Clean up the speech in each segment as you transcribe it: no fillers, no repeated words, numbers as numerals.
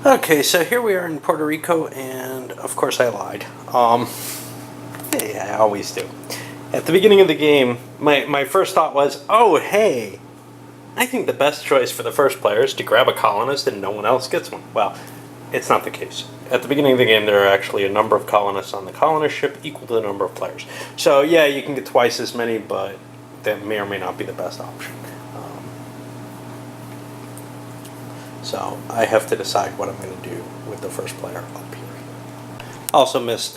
Okay, so here we are in Puerto Rico, and of course I lied. Yeah, I always do. At the beginning of the game, my first thought was, oh, hey, I think the best choice for the first player is to grab a colonist and no one else gets one. Well, it's not the case. At the beginning of the game, there are actually a number of colonists on the colonist ship equal to the number of players. So yeah, you can get twice as many, but that may or may not be the best option. So I have to decide what I'm going to do with the first player up here. Also missed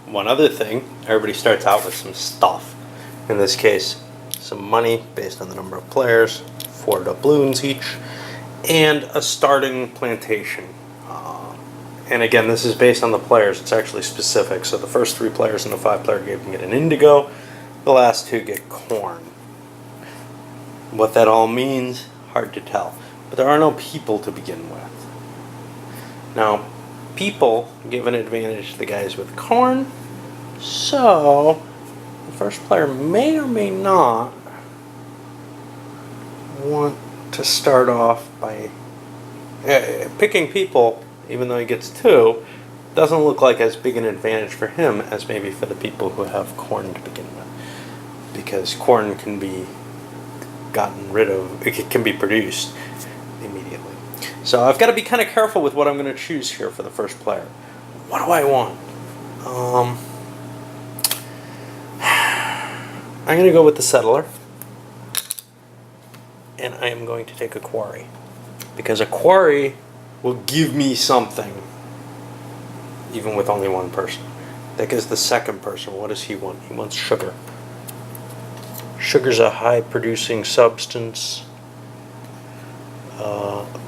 one other thing. Everybody starts out with some stuff. In this case, some money based on the number of players, 4 doubloons each, and a starting plantation. And again, this is based on the players. It's actually specific. So the first 3 players in the 5-player game can get an indigo. The last 2 get corn. What that all means, hard to tell. But there are no people to begin with. Now, people give an advantage to the guys with corn. So the first player may or may not want to start off by picking people. Even though he gets 2, doesn't look like as big an advantage for him as maybe for the people who have corn to begin with. Because corn can be gotten rid of, it can be produced immediately. So I've got to be kind of careful with what I'm going to choose here for the first player. What do I want? I'm going to go with the settler. And I am going to take a quarry. Because a quarry will give me something, even with only one person. That gives the second person, what does he want? He wants sugar. Sugar's a high-producing substance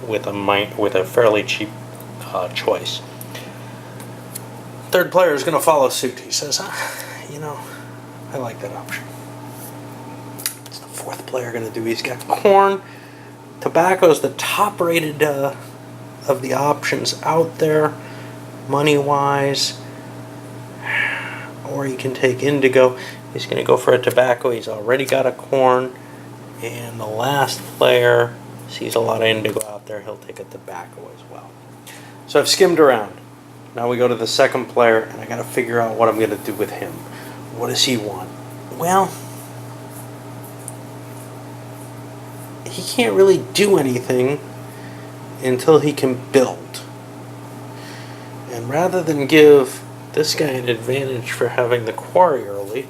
with a fairly cheap choice. Third player is going to follow suit. He says, I like that option. What's the fourth player going to do? He's got corn. Tobacco is the top-rated of the options out there, money-wise. Or he can take indigo. He's going to go for a tobacco. He's already got a corn. And the last player sees a lot of indigo out there. He'll take a tobacco as well. So I've skimmed around. Now we go to the second player, and I got to figure out what I'm going to do with him. What does he want? Well, he can't really do anything until he can build. And rather than give this guy an advantage for having the quarry early,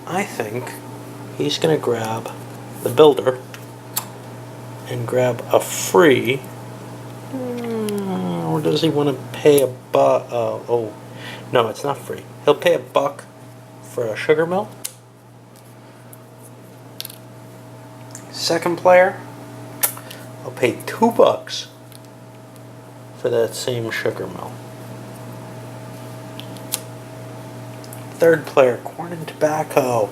I think he's going to grab the builder and grab a free. Or does he want to pay a buck? Oh, no, it's not free. He'll pay $1 for a sugar mill. Second player, I'll pay $2 for that same sugar mill. Third player, corn and tobacco.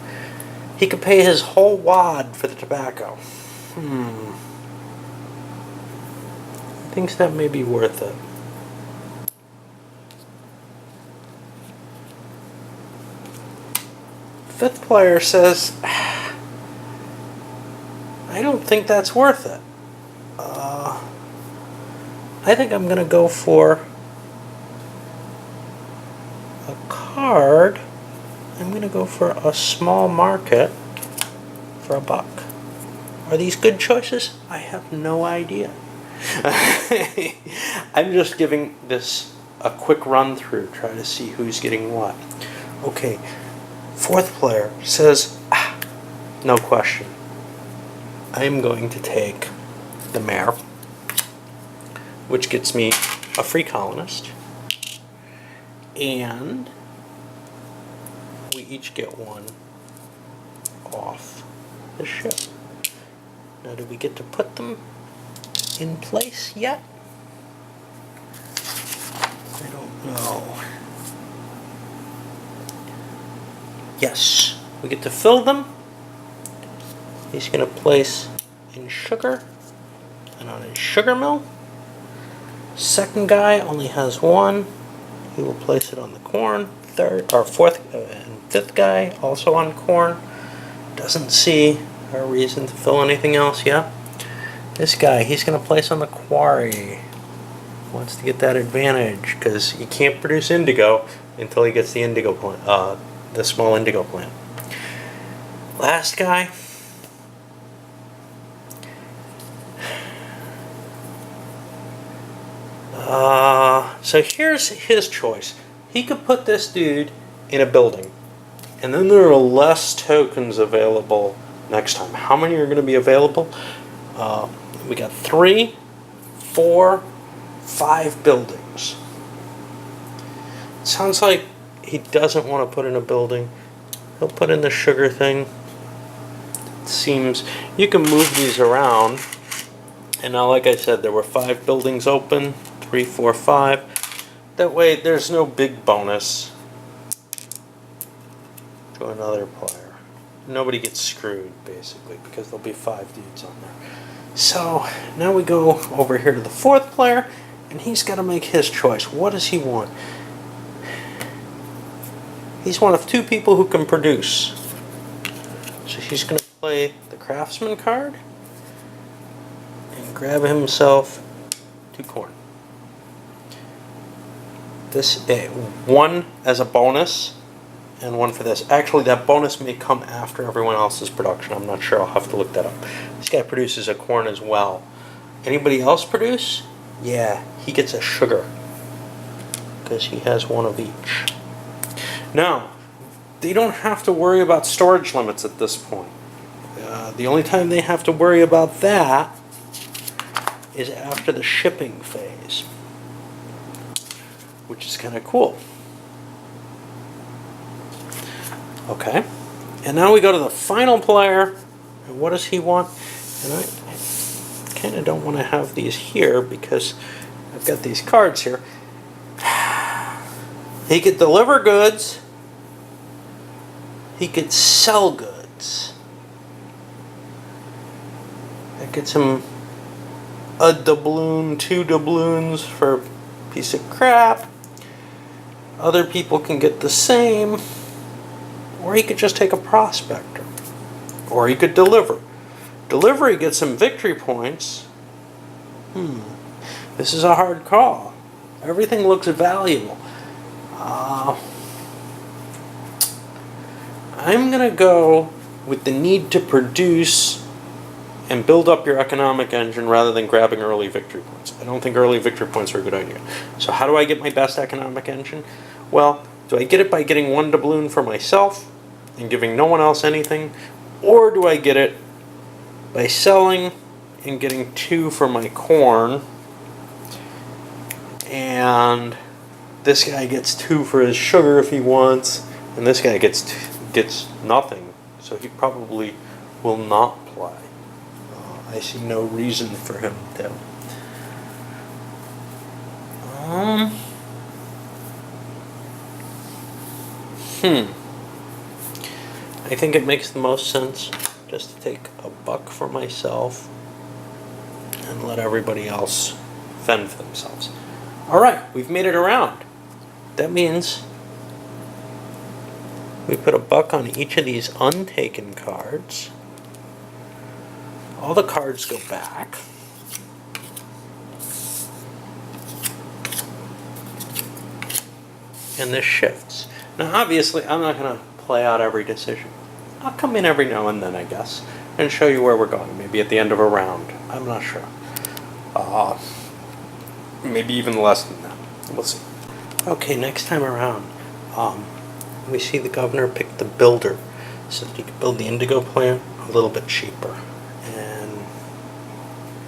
He could pay his whole wad for the tobacco. Thinks that may be worth it. Fifth player says, I don't think that's worth it. I think I'm going to go for a card. I'm going to go for a small market for $1. Are these good choices? I have no idea. I'm just giving this a quick run through, try to see who's getting what. Okay, fourth player says, no question. I'm going to take the mayor, which gets me a free colonist, and we each get one off the ship. Now, do we get to put them in place yet? I don't know. Yes, we get to fill them. He's going to place in sugar and on his sugar mill. Second guy only has one. He will place it on the corn. Fourth and fifth guy also on corn. Doesn't see a reason to fill anything else yet. This guy, he's going to place on the quarry. wants to get that advantage because he can't produce indigo until he gets the indigo plant, the small indigo plant. Last guy. So here's his choice. He could put this dude in a building, and then there are less tokens available next time. How many are going to be available? We got 3, 4, 5 buildings. It sounds like he doesn't want to put in a building. He'll put in the sugar thing. It seems you can move these around. And now, like I said, there were 5 buildings open. 3, 4, 5. That way there's no big bonus to another player. Nobody gets screwed, basically, because there'll be 5 dudes on there. So now we go over here to the 4th player, and he's got to make his choice. What does he want? He's one of 2 people who can produce. So he's going to play the craftsman card and grab himself 2 corn. This 1 as a bonus and 1 for this. Actually, that bonus may come after everyone else's production. I'm not sure. I'll have to look that up. This guy produces a corn as well. Anybody else produce? Yeah, he gets a sugar because he has 1 of each. Now, they don't have to worry about storage limits at this point. The only time they have to worry about that is after the shipping phase, which is kind of cool. Okay, and now we go to the final player, and what does he want? And I kind of don't want to have these here because I've got these cards here. He could deliver goods. He could sell goods. That gets him a doubloon, 2 doubloons for a piece of crap. Other people can get the same. Or he could just take a prospector. Or he could deliver. Delivery gets him victory points. This is a hard call. Everything looks valuable. I'm going to go with the need to produce and build up your economic engine rather than grabbing early victory points. I don't think early victory points are a good idea. So how do I get my best economic engine? Well, do I get it by getting 1 doubloon for myself and giving no one else anything? Or do I get it by selling and getting 2 for my corn? And this guy gets 2 for his sugar if he wants. And this guy gets nothing. So he probably will not play. I see no reason for him to. I think it makes the most sense just to take a buck for myself and let everybody else fend for themselves. Alright, we've made it around. That means we put a buck on each of these untaken cards. All the cards go back. And this shifts. Now obviously I'm not going to play out every decision. I'll come in every now and then, I guess, and show you where we're going. Maybe at the end of a round. I'm not sure. Maybe even less than that. We'll see. Okay, next time around, we see the governor pick the builder so that he could build the indigo plant a little bit cheaper. And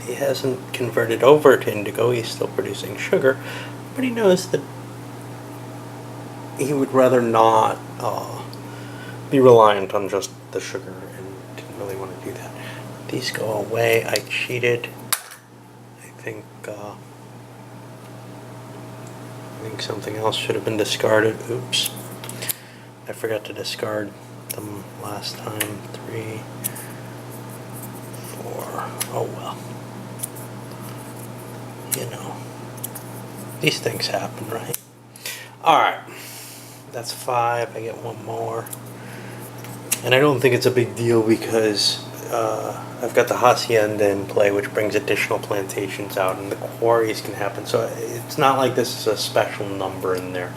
he hasn't converted over to indigo. He's still producing sugar, but he knows that he would rather not be reliant on just the sugar and didn't really want to do that. These go away. I cheated. I think something else should have been discarded. Oops. I forgot to discard them last time. 3, 4. Oh well. You know. These things happen, right? Alright. That's 5. I get 1 more. And I don't think it's a big deal because I've got the hacienda in play, which brings additional plantations out, and the quarries can happen. So it's not like this is a special number in there.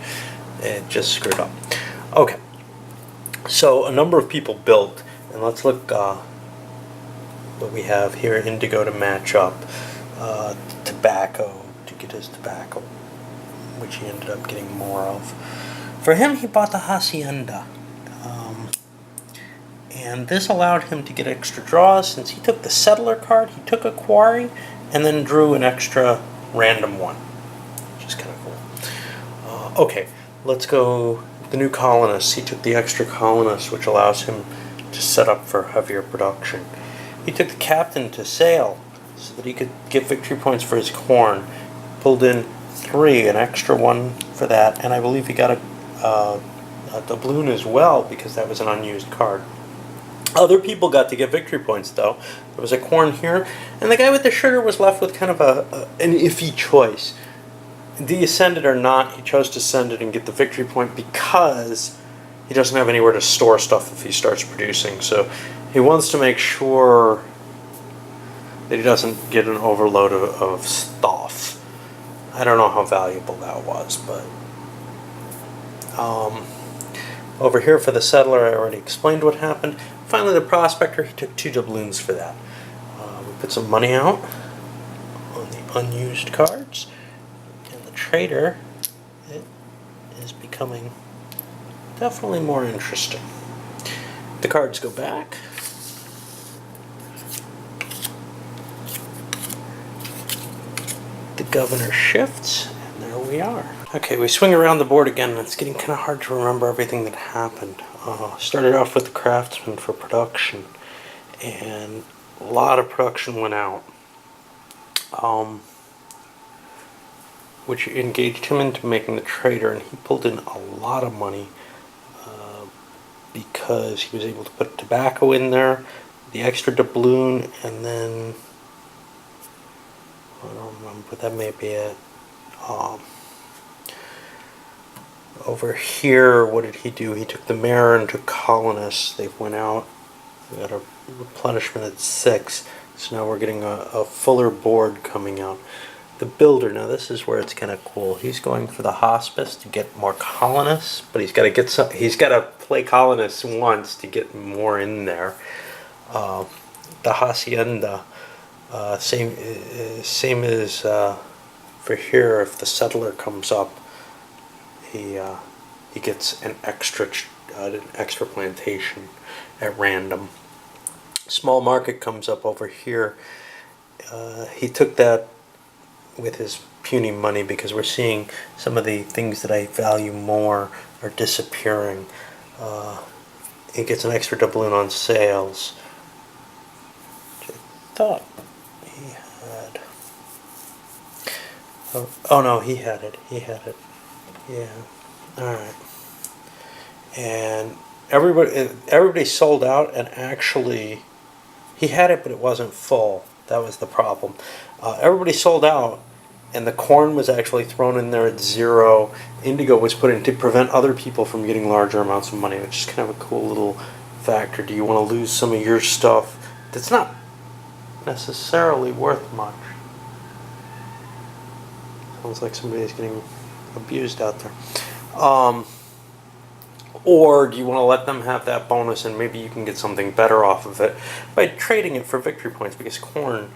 It just screwed up. Okay, so a number of people built, and let's look what we have here. Indigo to match up, tobacco to get his tobacco, which he ended up getting more of. For him, he bought the hacienda. And this allowed him to get extra draws. Since he took the settler card, he took a quarry and then drew an extra random one, which is kind of cool. Okay, let's go. The new colonist, he took the extra colonist, which allows him to set up for heavier production. He took the captain to sail so that he could get victory points for his corn. Pulled in 3, an extra one for that, and I believe he got a doubloon as well because that was an unused card. Other people got to get victory points, though. There was a corn here, and the guy with the sugar was left with kind of an iffy choice. Do you send it or not? He chose to send it and get the victory point because he doesn't have anywhere to store stuff if he starts producing. So he wants to make sure that he doesn't get an overload of stuff. I don't know how valuable that was, but... over here for the settler, I already explained what happened. Finally, the prospector, he took 2 doubloons for that. We put some money out on the unused cards. And the trader, it is becoming definitely more interesting. The cards go back. The governor shifts, and there we are. Okay, we swing around the board again, and it's getting kind of hard to remember everything that happened. Started off with the craftsman for production, and a lot of production went out, which engaged him into making the trader, and he pulled in a lot of money because he was able to put tobacco in there, the extra doubloon, and then I don't remember, but that may be it. Over here, what did he do? He took the mirror and took colonists. They went out. We got a replenishment at 6. So now we're getting a fuller board coming out. The builder, now this is where it's kind of cool. He's going for the hospice to get more colonists, but he's got to get some. He's got to play colonists once to get more in there. The hacienda, same as for here. If the settler comes up, he gets an extra plantation at random. Small market comes up over here. He took that with his puny money because we're seeing some of the things that I value more are disappearing. He gets an extra doubloon on sales. Which I thought he had. Oh no, he had it. Yeah. Alright. And everybody sold out, and actually he had it, but it wasn't full. That was the problem. Everybody sold out, and the corn was actually thrown in there at 0. Indigo was put in to prevent other people from getting larger amounts of money, which is kind of a cool little factor. Do you want to lose some of your stuff that's not necessarily worth much? Sounds like somebody's getting abused out there. Or do you want to let them have that bonus and maybe you can get something better off of it by trading it for victory points, because corn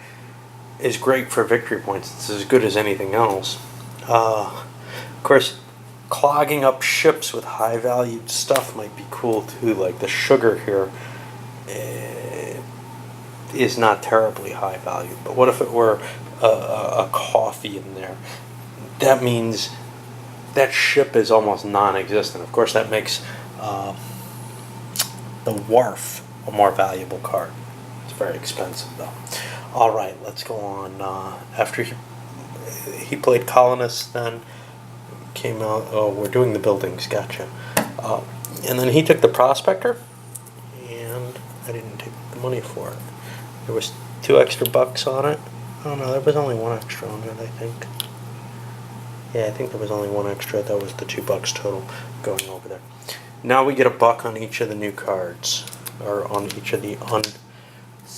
is great for victory points. It's as good as anything else. Of course, clogging up ships with high valued stuff might be cool too, like the sugar here is not terribly high valued, but what if it were a coffee in there? That means that ship is almost non-existent. Of course, that makes the wharf a more valuable card. It's very expensive, though. All right, let's go on. After he played colonists, then came out. Oh, we're doing the buildings. Gotcha. And then he took the prospector, and I didn't take the money for it. There was $2 extra on it. Oh no, there was only 1 extra on it, I think. Yeah, I think there was only 1 extra. That was the $2 total going over there. Now we get $1 on each of the new cards, or on each of the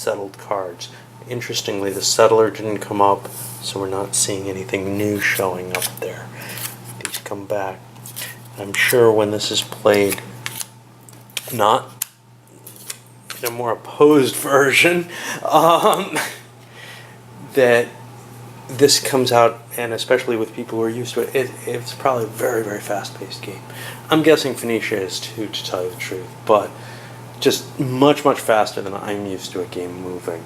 settled cards. Interestingly, the settler didn't come up, so we're not seeing anything new showing up there. These come back. I'm sure when this is played, not in a more opposed version, that this comes out, and especially with people who are used to it, it's probably a very, very fast-paced game. I'm guessing Phoenicia is too, to tell you the truth, but just much, much faster than I'm used to a game moving.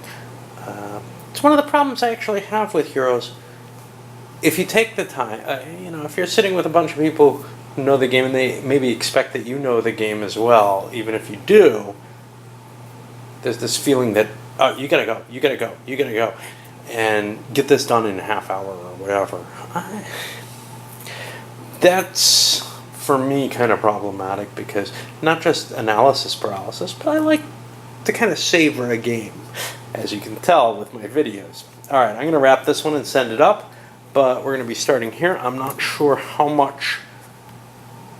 It's one of the problems I actually have with Heroes. If you take the time, if you're sitting with a bunch of people who know the game and they maybe expect that you know the game as well, even if you do, there's this feeling that, oh, you gotta go, and get this done in a half hour or whatever. That's, for me, kind of problematic, because not just analysis paralysis, but I like to kind of savor a game, as you can tell with my videos. Alright, I'm going to wrap this one and send it up, but we're going to be starting here. I'm not sure how much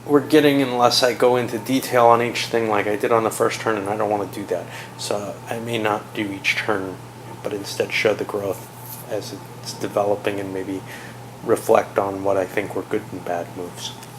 we're getting unless I go into detail on each thing like I did on the first turn, and I don't want to do that. So I may not do each turn, but instead show the growth as it's developing and maybe reflect on what I think were good and bad moves.